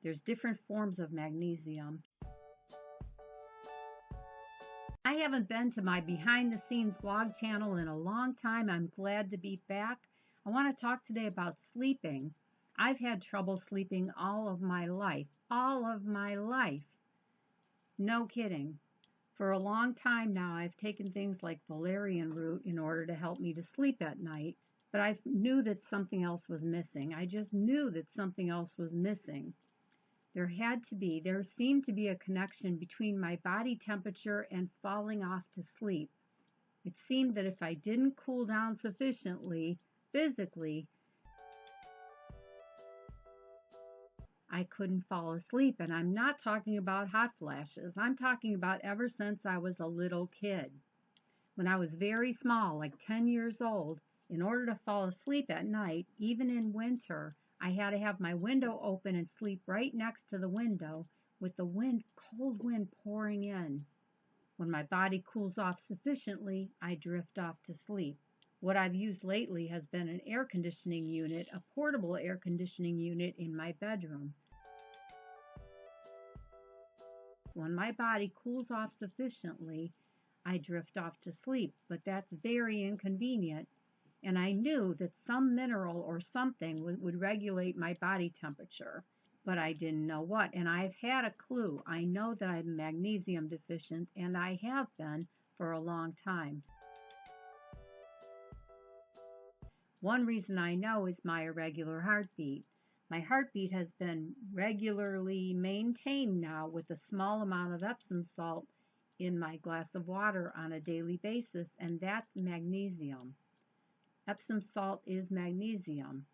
There's different forms of magnesium. I haven't been to my behind the scenes vlog channel in a long time. I'm glad to be back. I want to talk today about sleeping. I've had trouble sleeping all of my life. All of my life. No kidding. For a long time now, I've taken things like Valarian Root in order to help me to sleep at night, but I knew that something else was missing. I just knew that something else was missing. There seemed to be a connection between my body temperature and falling off to sleep. It seemed that if I didn't cool down sufficiently, physically, I couldn't fall asleep. And I'm not talking about hot flashes. I'm talking about ever since I was a little kid. When I was very small, like 10 years old, in order to fall asleep at night, even in winter, I had to have my window open and sleep right next to the window with the cold wind pouring in. When my body cools off sufficiently, I drift off to sleep. What I've used lately has been an air conditioning unit, a portable air conditioning unit in my bedroom. When my body cools off sufficiently, I drift off to sleep, but that's very inconvenient. And I knew that some mineral or something would regulate my body temperature, but I didn't know what. And I've had a clue. I know that I'm magnesium deficient, and I have been for a long time. One reason I know is my irregular heartbeat. My heartbeat has been regularly maintained now with a small amount of Epsom salt in my glass of water on a daily basis, and that's magnesium. Epsom salt is magnesium.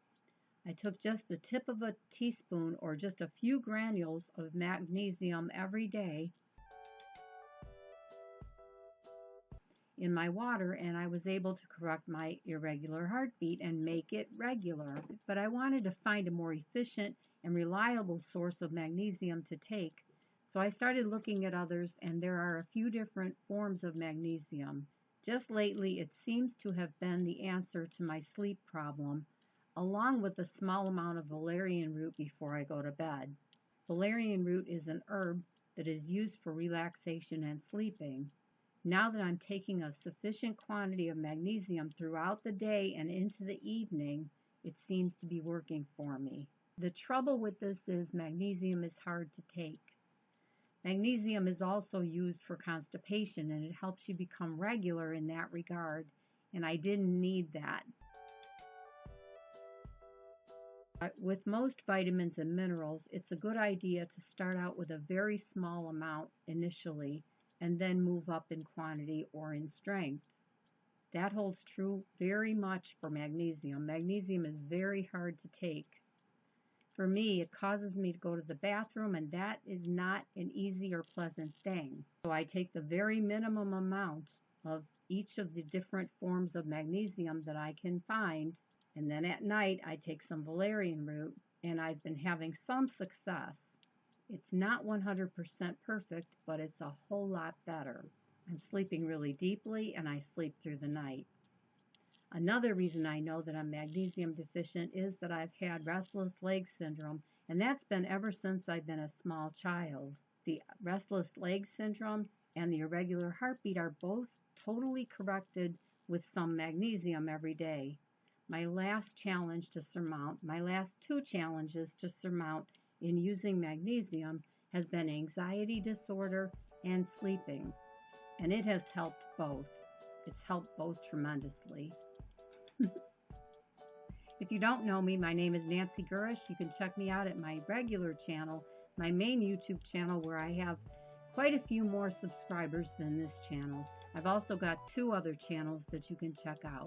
I took just the tip of a teaspoon or just a few granules of magnesium every day in my water, and I was able to correct my irregular heartbeat and make it regular. But I wanted to find a more efficient and reliable source of magnesium to take. So I started looking at others, and there are a few different forms of magnesium. Just lately, it seems to have been the answer to my sleep problem, along with a small amount of valerian root before I go to bed. Valarian root is an herb that is used for relaxation and sleeping. Now that I'm taking a sufficient quantity of magnesium throughout the day and into the evening, it seems to be working for me. The trouble with this is magnesium is hard to take. Magnesium is also used for constipation, and it helps you become regular in that regard, and I didn't need that. With most vitamins and minerals, it's a good idea to start out with a very small amount initially, and then move up in quantity or in strength. That holds true very much for magnesium. Magnesium is very hard to take. For me, it causes me to go to the bathroom, and that is not an easy or pleasant thing. So I take the very minimum amount of each of the different forms of magnesium that I can find, and then at night I take some valerian root, and I've been having some success. It's not 100% perfect, but it's a whole lot better. I'm sleeping really deeply, and I sleep through the night. Another reason I know that I'm magnesium deficient is that I've had restless leg syndrome, and that's been ever since I've been a small child. The restless leg syndrome and the irregular heartbeat are both totally corrected with some magnesium every day. My last two challenges to surmount in using magnesium has been anxiety disorder and sleeping, and it has helped both. It's helped both tremendously. If you don't know me, my name is Nancy Gurish. You can check me out at my regular channel, my main YouTube channel, where I have quite a few more subscribers than this channel. I've also got 2 other channels that you can check out.